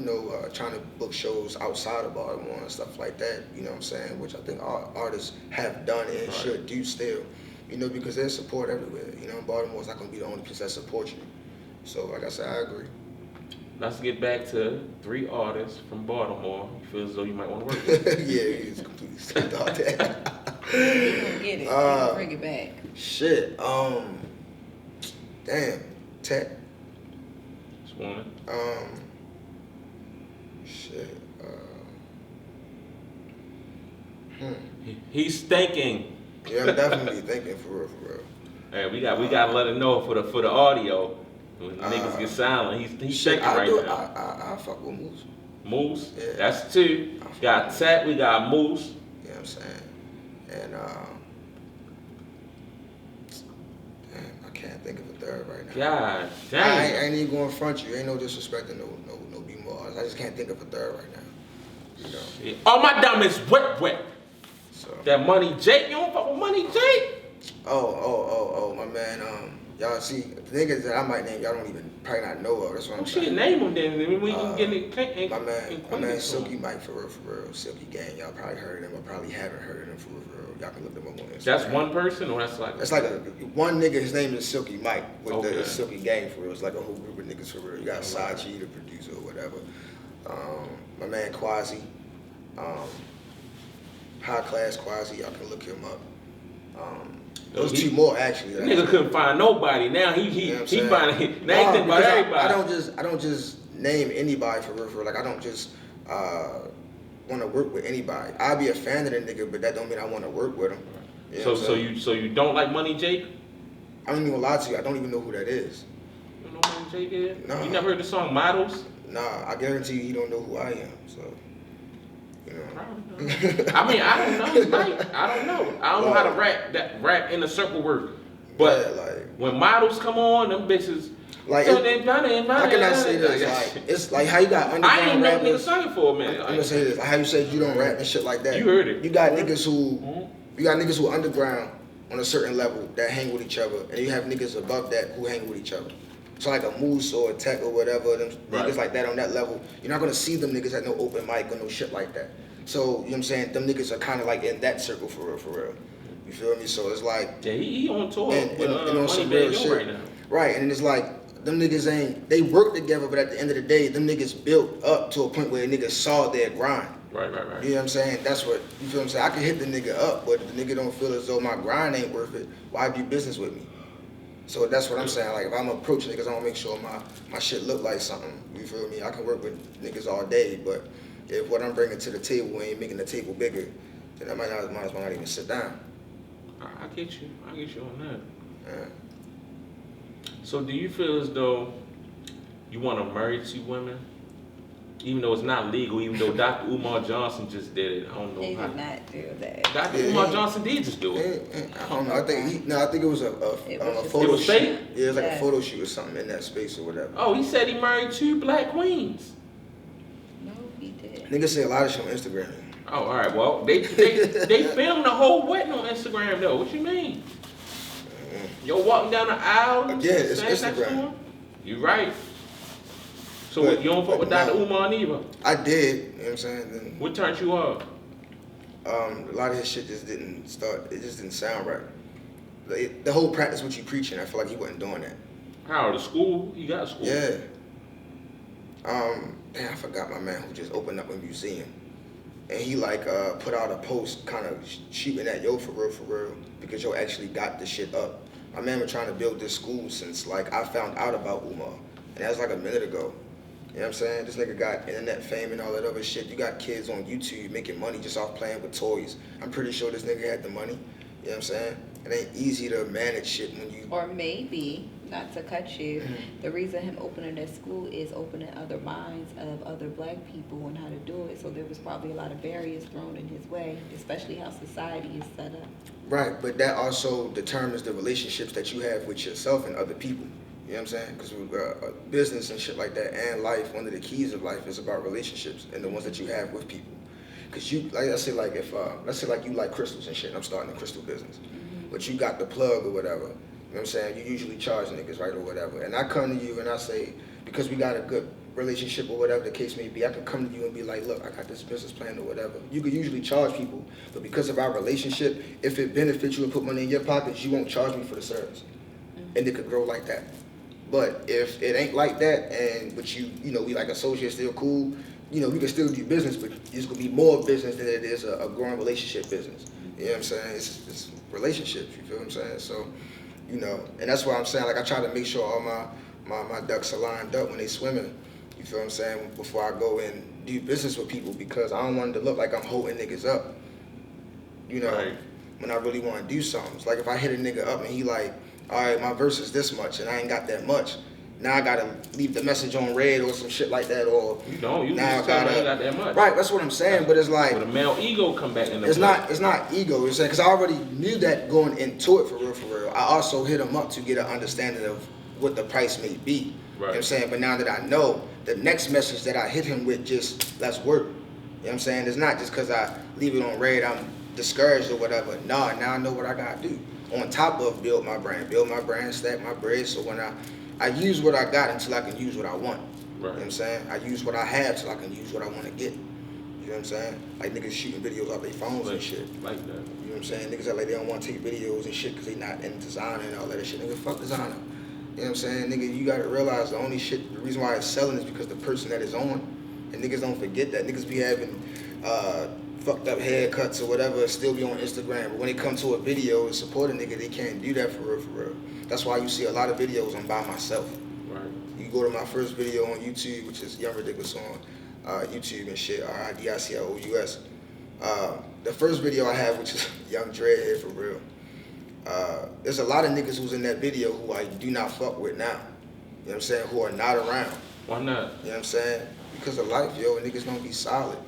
trying to book shows outside of Baltimore and stuff like that, you know what I'm saying? Which I think all artists have done and Right. should do still. Because there's support everywhere. Baltimore's not going to be the only place that supports you. So, like I said, I agree. Let's get back to 3 artists from Baltimore. You feel as though you might want to work with. Yeah, it's completely skipped all that. He gonna get it. He gonna bring it back. Shit. Damn, Tech. It's one. Shit. He's thinking. Yeah, I'm definitely thinking for real, for real. Hey, we gotta let him know for the audio. When niggas get silent, he's Shit, thinking right now. I fuck with Moose. Moose, Yeah. that's two. Got Tat, we got Moose. You know what I'm saying? And damn, I can't think of a third right now. God I damn. ain't even going to front you. Ain't no disrespect and no be more. I just can't think of a third right now. You know. Yeah. Oh, my dumb is wet. So. That Money Jake, you don't fuck with Money Jake? Oh, my man. Y'all see the niggas that I might name, y'all don't even probably not know of. That's what I'm Shit, saying. name him then. We can get it. My man, Silky Mike for real. Silky Gang. Y'all probably heard of him, or probably haven't heard of him for real. Y'all can look them up on Instagram. That's one person, or that's like? It's like one nigga. His name is Silky Mike with the Okay. Silky Gang for real. It's like a whole group of niggas for real. You got Sachi, the producer or whatever. My man Quasi, High Class Quasi. Y'all can look him up. Those two more actually. Nigga couldn't find nobody. Now he finding. Now he think about everybody. I don't just name anybody for real. Like I don't just want to work with anybody. I'll be a fan of the nigga, but that don't mean I want to work with him. You know So you don't like Money Jake? I don't even lie to you. I don't even know who that is. You know who Money Jake is? No. You never heard the song Models? Nah, I guarantee you he don't know who I am. So, you know. I mean, I don't know. I don't know. I don't know how to rap in a circle work. But yeah, like, when Models come on, them bitches. like, So how can I say this? Like, it's like how you got underground I ain't know niggas rappers. singing for a minute. I'm gonna say this. How you say you don't rap and shit like that. You heard it. You got niggas who underground on a certain level that hang with each other, and you have niggas above that who hang with each other. So like a Moose or a Tech or whatever, them niggas like that on that level, you're not gonna see them niggas at no open mic or no shit like that. So, you know what I'm saying? Them niggas are kind of like in that circle for real. You feel me? So it's like... Yeah, he on tour with on some real shit right now. Right, and it's like, them niggas they work together, but at the end of the day, them niggas built up to a point where the niggas saw their grind. Right. You know what I'm saying? That's what, you feel what I'm saying? I can hit the nigga up, but if the nigga don't feel as though my grind ain't worth it, why do business with me? So that's what I'm saying. Like, if I'm approaching niggas, I want to make sure my shit look like something. You feel me? I can work with niggas all day, but if what I'm bringing to the table ain't making the table bigger, then I might as well not even sit down. I get you on that. Yeah. So do you feel as though you want to marry two women? Even though it's not legal, even though Dr. Umar Johnson just did it. I don't know They how. did not do that. Dr. Umar Johnson did just do it. I don't know. I think it was a photo It was shoot. fake? Yeah, it was like a photo shoot or something in that space or whatever. Oh, he said he married two black queens. No, he did. Niggas say a lot of shit on Instagram. Oh, all right. Well, they filmed the whole wedding on Instagram though. What you mean? You're walking down the aisle. Yeah, it's standing next to Instagram. him? You right. So But- you don't fuck with but Dr. no. Umar neither? I did, you know what I'm saying? Then, What turned you off? a lot of his shit just didn't sound right. The whole practice what you preaching, I feel like he wasn't doing that. How, the school? You got a school? Yeah. Damn, I forgot my man who just opened up a museum. And he put out a post kind of shooting at yo for real, because yo actually got this shit up. My man been trying to build this school since I found out about Umar. And that was like a minute ago. You know what I'm saying? This nigga got internet fame and all that other shit. You got kids on YouTube making money just off playing with toys. I'm pretty sure this nigga had the money. You know what I'm saying? It ain't easy to manage shit when you... Or maybe, not to cut you, the reason him opening that school is opening other minds of other black people on how to do it. So there was probably a lot of barriers thrown in his way, especially how society is set up. Right, but that also determines the relationships that you have with yourself and other people. You know what I'm saying? Because business and shit like that and life, one of the keys of life is about relationships and the ones that you have with people. Because you, like I say, like if, let's say like you like crystals and shit, and I'm starting a crystal business, but you got the plug or whatever, you know what I'm saying? You usually charge niggas, right, or whatever. And I come to you and I say, because we got a good relationship or whatever the case may be, I can come to you and be like, look, I got this business plan or whatever. You could usually charge people, but because of our relationship, if it benefits you and put money in your pockets, you won't charge me for the service. And it could grow like that. But if it ain't like that, but you know, we like associates, still cool, you know, we can still do business, but it's gonna be more business than it is a growing relationship business. You know what I'm saying? It's relationships, you feel what I'm saying? So, you know, and that's why I'm saying, like, I try to make sure all my ducks are lined up when they swimming, you feel what I'm saying, before I go and do business with people, because I don't want it to look like I'm holding niggas up, you know, Right. when I really want to do something. It's like if I hit a nigga up and he like, all right, my verse is this much and I ain't got that much, now I gotta leave the message on red or some shit like that, or You don't. You now just tell me you got that much. Right, that's what I'm saying, but it's like, But a male ego come back in the it's play. not ego, it's because I already knew that going into it for real, for real. I also hit him up to get an understanding of what the price may be. You know what I'm saying? But now that I know, the next message that I hit him with, just let's work. You know what I'm saying? It's not just because I leave it on red, I'm discouraged or whatever. Nah, now I know what I gotta do. On top of build my brand, stack my bread, so when I use what I got until I can use what I want. Right. You know what I'm saying? I use what I have till I can use what I want to get. You know what I'm saying? Like niggas shooting videos off their phones and shit. Like that. You know what I'm saying? Niggas act like they don't want to take videos and shit because they not in design and all that shit. Nigga, fuck designer. You know what I'm saying? Nigga, you gotta realize the reason why it's selling is because the person that is on. And niggas don't forget that. Niggas be having fucked up haircuts or whatever, still be on Instagram. But when it comes to a video and support a nigga, they can't do that for real, for real. That's why you see a lot of videos I'm by myself. Right. You go to my first video on YouTube, which is Young Ridiculous on YouTube and shit, RIDICLOUS. The first video I have, which is Young Dreadhead for real. There's a lot of niggas who's in that video who I do not fuck with now. You know what I'm saying? Who are not around. Why not? You know what I'm saying? Because of life, yo, and niggas don't be solid.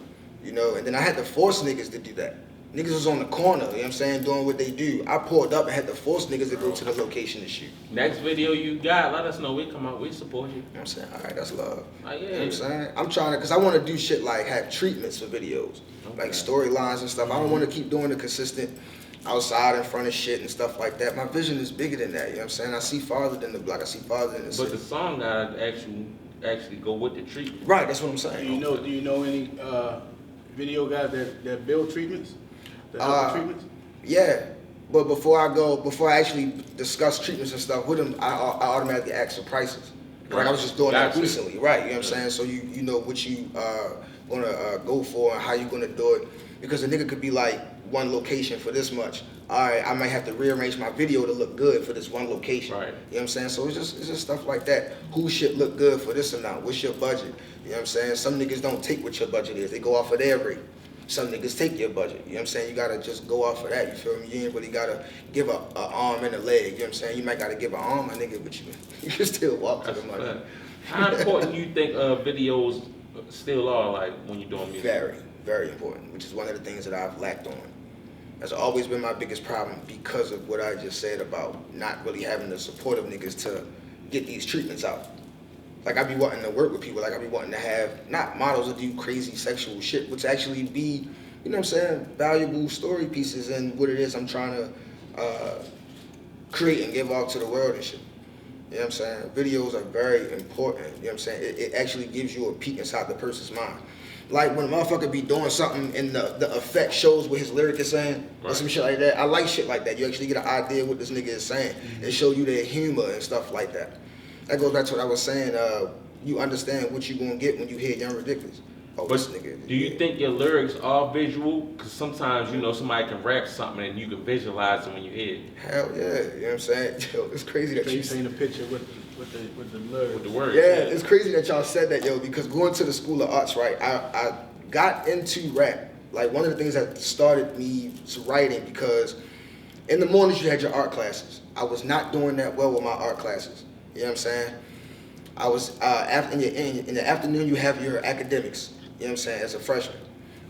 You know, and then I had to force niggas to do that. Niggas was on the corner, you know what I'm saying, doing what they do. I pulled up and had to force niggas to go to the location to shoot. Next video you got, let us know. We come out, we support you. You know what I'm saying? All right, that's love. Like, yeah. You know what I'm saying? I'm trying to, because I want to do shit like have treatments for videos, like storylines and stuff. I don't want to keep doing the consistent outside in front of shit and stuff like that. My vision is bigger than that, you know what I'm saying? I see farther than the block, I see farther than the But city. the song gotta actually go with the treatment. Right, that's what I'm saying. Do you know any video guys that build treatments? That help with treatments? Yeah, but before I actually discuss treatments and stuff with them, I automatically ask for prices. Like I was just doing that recently, right? You know what I'm saying? So you know what you gonna go for and how you gonna do it, because a nigga could be like one location for this much. All right, I might have to rearrange my video to look good for this one location. Right. You know what I'm saying? So it's just stuff like that. Who shit look good for this amount? What's your budget? You know what I'm saying? Some niggas don't take what your budget is. They go off of their rate. Some niggas take your budget. You know what I'm saying? You gotta just go off of that. You feel me? You ain't really gotta give a arm and a leg. You know what I'm saying? You might gotta give an arm, my nigga, but you can still walk to the money. Fact. How important you think videos still are, like when you're doing music? Very, very important, which is one of the things that I've lacked on. That's always been my biggest problem because of what I just said about not really having the support of niggas to get these treatments out. Like I be wanting to work with people, like I be wanting to have not models that do crazy sexual shit, but to actually be, you know what I'm saying, valuable story pieces and what it is I'm trying to create and give out to the world and shit. You know what I'm saying? Videos are very important, you know what I'm saying? It actually gives you a peek inside the person's mind. Like when a motherfucker be doing something and the effect shows what his lyric is saying, or some shit like that. I like shit like that. You actually get an idea what this nigga is saying. It show you their humor and stuff like that. That goes back to what I was saying. You understand what you gonna get when you hear Young Ridiculous. Oh, But this nigga. do you think your lyrics are visual? Because sometimes, you know, somebody can rap something and you can visualize it when you hear it. Hell yeah, you know what I'm saying? Yo, it's crazy that So you you seen a picture with the lyrics. With the words. Yeah, it's crazy that y'all said that, yo, because going to the School of Arts, right, I got into rap. Like, one of the things that started me to writing, because in the mornings you had your art classes. I was not doing that well with my art classes. You know what I'm saying? I was, in the afternoon you have your academics, you know what I'm saying, as a freshman.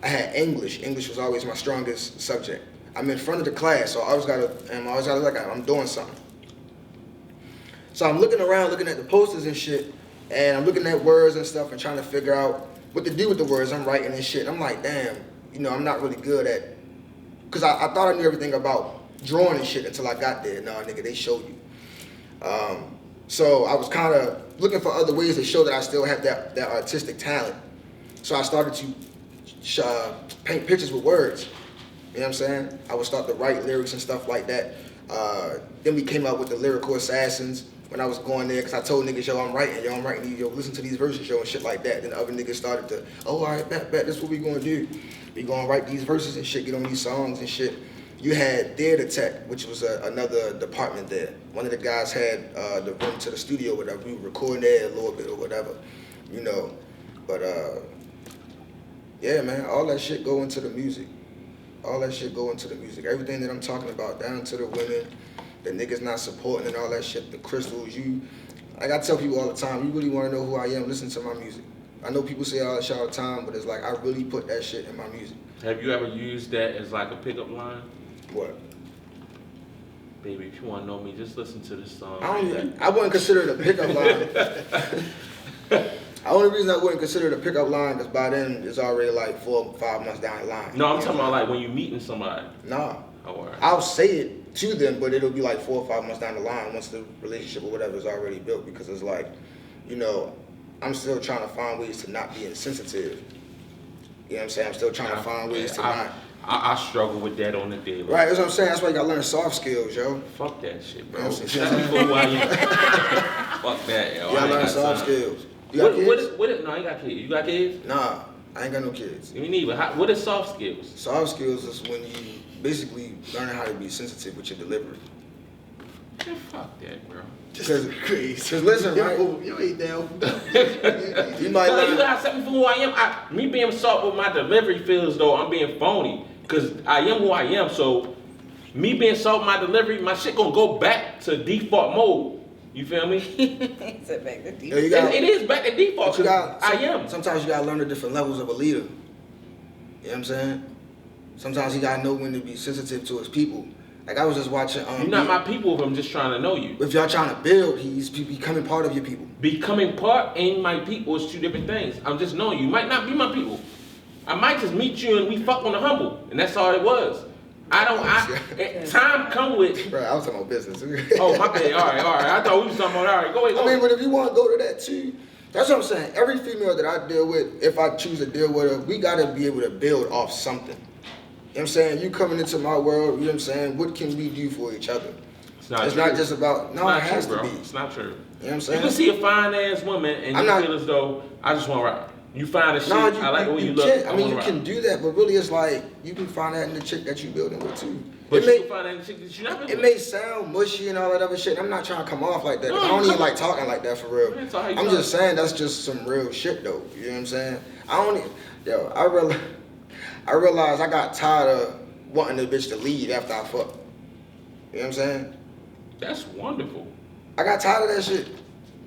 I had English. English was always my strongest subject. I'm in front of the class, so I always gotta like, I'm doing something. So I'm looking around, looking at the posters and shit, and I'm looking at words and stuff and trying to figure out what to do with the words I'm writing and shit. I'm like, damn, you know, I'm not really good at, because I thought I knew everything about drawing and shit until I got there. Nah, nigga, they showed you. So I was kind of looking for other ways to show that I still have that artistic talent. So I started to paint pictures with words. You know what I'm saying? I would start to write lyrics and stuff like that. Then we came up with the Lyrical Assassins when I was going there, because I told niggas, yo, I'm writing these, yo, listen to these verses, yo, and shit like that. Then the other niggas started to, oh, all right, bet, that's what we gonna do. We gonna write these verses and shit, get on these songs and shit. You had theater tech, which was another department there. One of the guys had the room to the studio, whatever. We were recording there a little bit or whatever, you know. But yeah, man, all that shit go into the music. All that shit go into the music. Everything that I'm talking about, down to the women, the niggas not supporting and all that shit, the crystals. Like I tell people all the time, you really want to know who I am, listen to my music. I know people say all that shit all the time, but it's like I really put that shit in my music. Have you ever used that as like a pickup line? What? Baby, if you want to know me, just listen to this song. I wouldn't consider it a pickup line. The only reason I wouldn't consider it a pickup line is by then it's already like 4 or 5 months down the line. No, I'm talking about like when you meeting somebody. Nah. Oh, right. I'll say it to them, but it'll be like 4 or 5 months down the line once the relationship or whatever is already built, because it's like, you know, I'm still trying to find ways to not be insensitive. You know what I'm saying? I'm still trying to find ways to not. I struggle with that on the daily. Right, that's what I'm saying. That's why you gotta learn soft skills, yo. Fuck that shit, bro. You know what I'm That's before who I am. Fuck that, yo. You gotta learn soft skills. You got kids? No, I ain't got kids. You got kids? Nah, I ain't got no kids. Me neither. What is soft skills? Soft skills is when you basically learning how to be sensitive with your delivery. Man, fuck that, bro. Because Crazy. Because listen, right? You ain't down. You might No, you learn. got something for who I am. Me being soft with my delivery feels though I'm being phony. Because I am who I am. So me being soft with my delivery, my shit gonna go back to default mode. You feel me? It's a back to default. Yeah, you got, It is back to default. you got, I am. Sometimes you gotta learn the different levels of a leader. You know what I'm saying? Sometimes you gotta know when to be sensitive to his people. Like I was just watching. You're not my people if I'm just trying to know you. If y'all trying to build, he's becoming part of your people. Becoming part and my people is two different things. I'm just knowing you. You might not be my people. I might just meet you and we fuck on the humble, and that's all it was. Time come with. Bro, I was talking about business. Oh my bad. All right. I thought we was talking about all right. Go ahead. I mean, but if you want to go to that too, that's what I'm saying. Every female that I deal with, if I choose to deal with her, we gotta be able to build off something. You know what I'm saying? You coming into my world, you know what I'm saying? What can we do for each other? It's not just about, no, it has to be. It's not true. You know what I'm You saying? can see a fine ass woman and you feel as though I just want to rock. You find a shit, I like the way you look. I mean, you can do that, but really it's like, you can find that in the chick that you building with too. But you can find that in the chick that you're not building It with. may sound mushy and all that other shit. I'm not trying to come off like that. No, I don't even like talking like that for real. I'm just saying that's just some real shit though. You know what I'm saying? I realized I got tired of wanting the bitch to lead after I fuck. You know what I'm saying? That's wonderful. I got tired of that shit.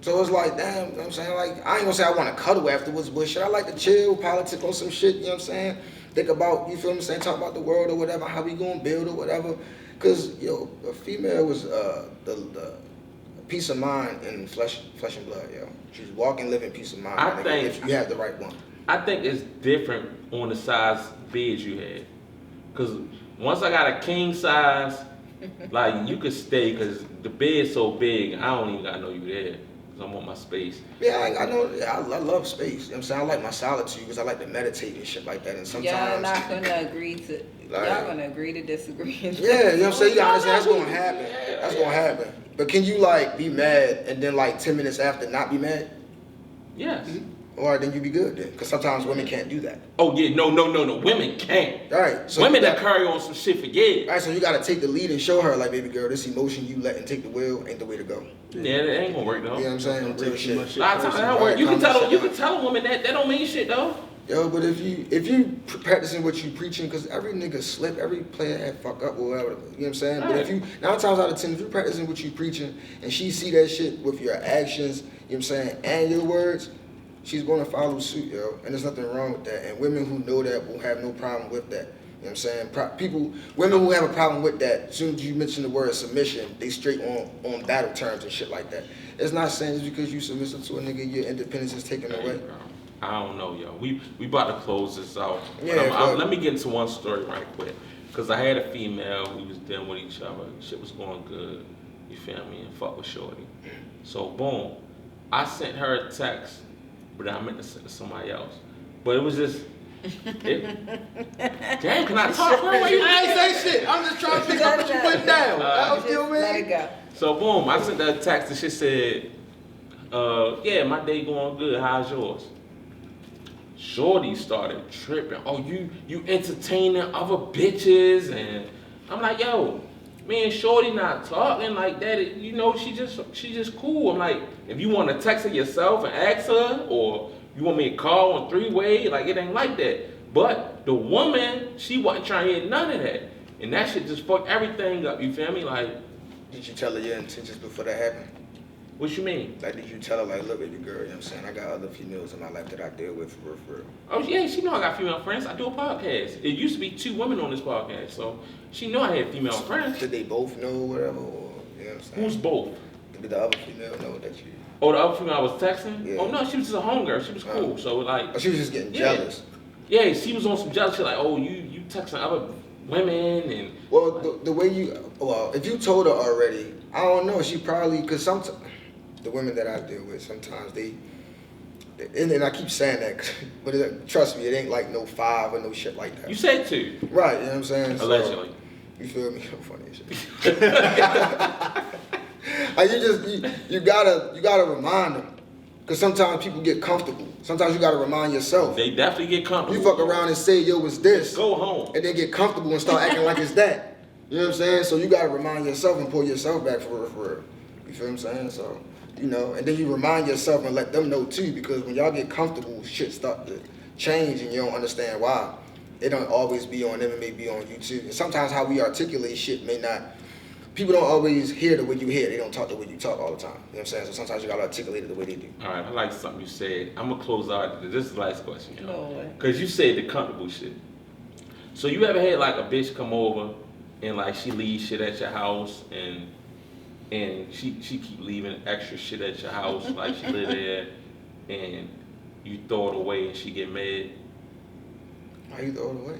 So it's like, damn, you know what I'm saying? Like, I ain't gonna say I wanna cuddle afterwards, but shit, I like to chill, politic on some shit, you know what I'm saying? Think about, you feel what I'm saying, talk about the world or whatever, how we gonna build or whatever. Cause, yo, a female was the peace of mind and flesh and blood, yo. She's walking, living peace of mind, I think, if you have the right one. I think it's different on the size bed you had. Cause once I got a king size, like you could stay, cause the bed's so big, I don't even gotta know you there. I want my space. Yeah, I know. Yeah, I love space. You know what I'm saying? I like my solitude because I like to meditate and shit like that. And sometimes y'all not gonna agree to. Like, y'all gonna agree to disagree. Yeah, you know what I'm saying? You gotta understand that's gonna happen. That's gonna happen. But can you like be mad and then like 10 minutes after not be mad? Yes. Mm-hmm. Or then you be good then, because sometimes women can't do that. Oh yeah, no, women can't. Right. So women that carry on some shit for years. Right, so you gotta take the lead and show her like, baby girl, this emotion you letting take the wheel ain't the way to go. Yeah, that ain't gonna work though. You know what I'm saying? Real shit. A lot of times that don't work. You can tell a woman that don't mean shit though. Yo, but if you practicing what you preaching, because every nigga slip, every player had fuck up or whatever, you know what I'm saying? Right. But if you, 9 times out of 10, if you practicing what you preaching and she see that shit with your actions, you know what I'm saying, and your words, she's going to follow suit, yo. And there's nothing wrong with that. And women who know that will have no problem with that. You know what I'm saying? Women who have a problem with that, as soon as you mention the word submission, they straight on battle terms and shit like that. It's not saying just because you submissive to a nigga, your independence is taken away. I don't know, yo. We about to close this out. Yeah, let me get into one story right quick. Because I had a female, we was dealing with each other. Shit was going good. You feel me? And fuck with shorty. So, boom. I sent her a text, but I meant to send it to somebody else. But it was just... Damn, can I talk? I ain't say shit. I'm just trying to pick up what you putting down. Let it go. So boom, I sent her a text and she said, yeah, my day going good. How's yours? Shorty started tripping. Oh, you entertaining other bitches and I'm like, yo, me and Shorty not talking like that. You know, she just cool. I'm like, if you want to text her yourself and ask her, or you want me to call on 3-way, like it ain't like that. But the woman, she wasn't trying to hear none of that. And that shit just fucked everything up, you feel me? Like, did you tell her your intentions before that happened? what you mean? Like, did you tell her, like, look, baby girl, you know what I'm saying? I got other females in my life that I deal with for real. Oh yeah, she know I got female friends. I do a podcast. It used to be 2 women on this podcast, so she know I had female friends. Did they both know whatever, or, you know what I'm saying? Who's both? Did the other female know that you... Oh, the other female I was texting? Yeah. Oh no, she was just a homegirl. She was cool. So like... Oh, she was just getting Yeah. jealous. Yeah, she was on some jealous shit like, oh, you texting other women and... Well, the way you... Well, if you told her already, I don't know, she probably... Because sometimes... The women that I deal with, sometimes they... And I keep saying that, but trust me, it ain't like no 5 or no shit like that. You said 2. Right, you know what I'm saying? Allegedly. So, you feel me? I'm funny as shit. Like you gotta remind them. Cause sometimes people get comfortable. Sometimes you gotta remind yourself. They definitely get comfortable. You fuck around and say, yo, it's this. Go home. And then get comfortable and start acting like it's that. You know what I'm saying? So you gotta remind yourself and pull yourself back for real. You feel what I'm saying? So, you know, and then you remind yourself and let them know too, because when y'all get comfortable, shit start to change and you don't understand why. It don't always be on them, it may be on you too. And sometimes how we articulate shit may not, people don't always hear the way you hear. They don't talk the way you talk all the time. You know what I'm saying? So sometimes you gotta articulate it the way they do. All right, I like something you said. I'm gonna close out. This is the last question, you know? Lord. Cause you said the comfortable shit. So you ever had like a bitch come over and like she leaves shit at your house and she keep leaving extra shit at your house, like she live there and you throw it away and she get mad? Why you throw it away?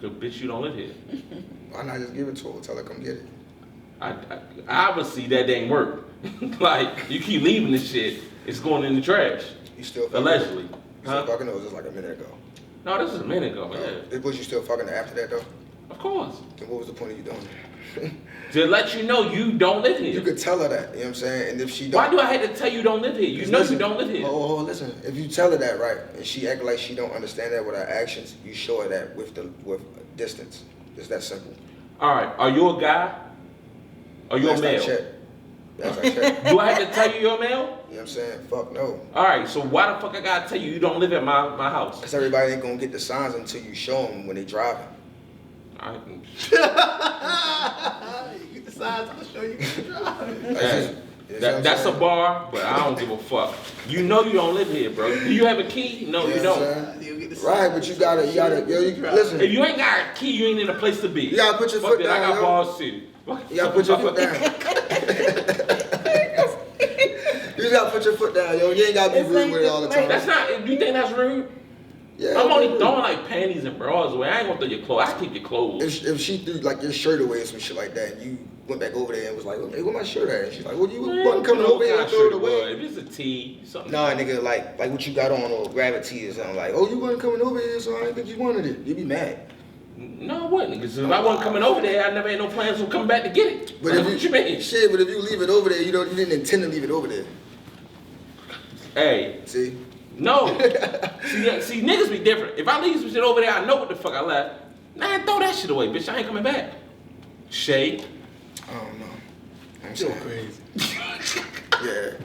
Cause bitch, you don't live here. Why not just give it to her? Tell her come get it. I obviously that didn't work. Like you keep leaving this shit, it's going in the trash. You still fucking Allegedly. You still fucking her? It was just like a minute ago. No, this is a minute ago, yeah. Was you still fucking her after that though? Of course. Then what was the point of you doing that? To let you know you don't live here. You could tell her that, you know what I'm saying? And if she don't... Why do I have to tell you don't live here? You know listen, you don't live here. Oh, listen. If you tell her that, right, and she act like she don't understand that with her actions, you show her that with distance. It's that simple. All right, are you a guy? Are you a male? That's I check. Do I have to tell you you're a male? You know what I'm saying? Fuck no. All right, so why the fuck I gotta tell you you don't live at my house? Because everybody ain't gonna get the signs until you show them when they driving. All right. You get the signs, I'll show you. That's a bar, but I don't give a fuck. You know you don't live here, bro. Do you have a key? No, you don't. Right, but you gotta, listen. If you ain't got a key, you ain't in a place to be. You gotta put your Fuck foot that, down, I got yo. bars too. You gotta put your foot down. You just gotta put your foot down, yo. You ain't gotta be rude with it all the time. That's not. Do you think that's rude? Yeah, I'm only throwing like panties and bras away. I ain't gonna throw your clothes. I keep your clothes. If she threw like your shirt away or some shit like that, and you went back over there and was like, hey, where my shirt at? And she's like, well, you wasn't coming over here and throw it away. If it's a tee, something. Nah, nigga, like what you got on or gravity or something. Like, oh, you wasn't coming over here, so I didn't think you wanted it. You'd be mad. No, I wouldn't. Because if I wasn't coming over there, I never had no plans on coming back to get it. But What you mean? Shit, but if you leave it over there, you didn't intend to leave it over there. Hey. See? No. see, niggas be different. If I leave some shit over there, I know what the fuck I left. Man, throw that shit away, bitch. I ain't coming back. Shay. I don't know. I'm So saying. crazy. Yeah.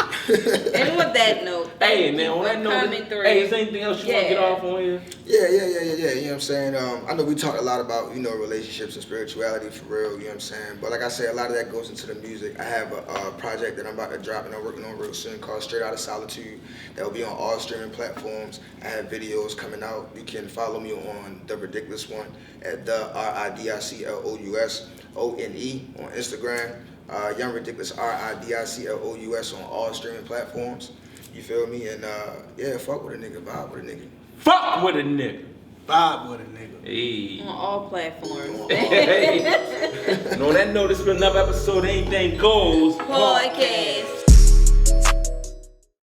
And with that note, Hey, and then on that note, hey, is there anything else you want to get off on here? Yeah. You know what I'm saying? I know we talked a lot about, relationships and spirituality for real, you know what I'm saying? But like I said, a lot of that goes into the music. I have a project that I'm about to drop and I'm working on real soon called Straight Outta Solitude that will be on all streaming platforms. I have videos coming out. You can follow me on the Ridiculous one at the RIDICLOUS ONE on Instagram. Young Ridiculous RIDICLOUS on all streaming platforms. You feel me? And yeah, fuck with a nigga, vibe with a nigga. Fuck with a nigga. Vibe with a nigga. Hey. on all platforms. Hey. And on that note, this has been another episode of Anything Goes Podcast.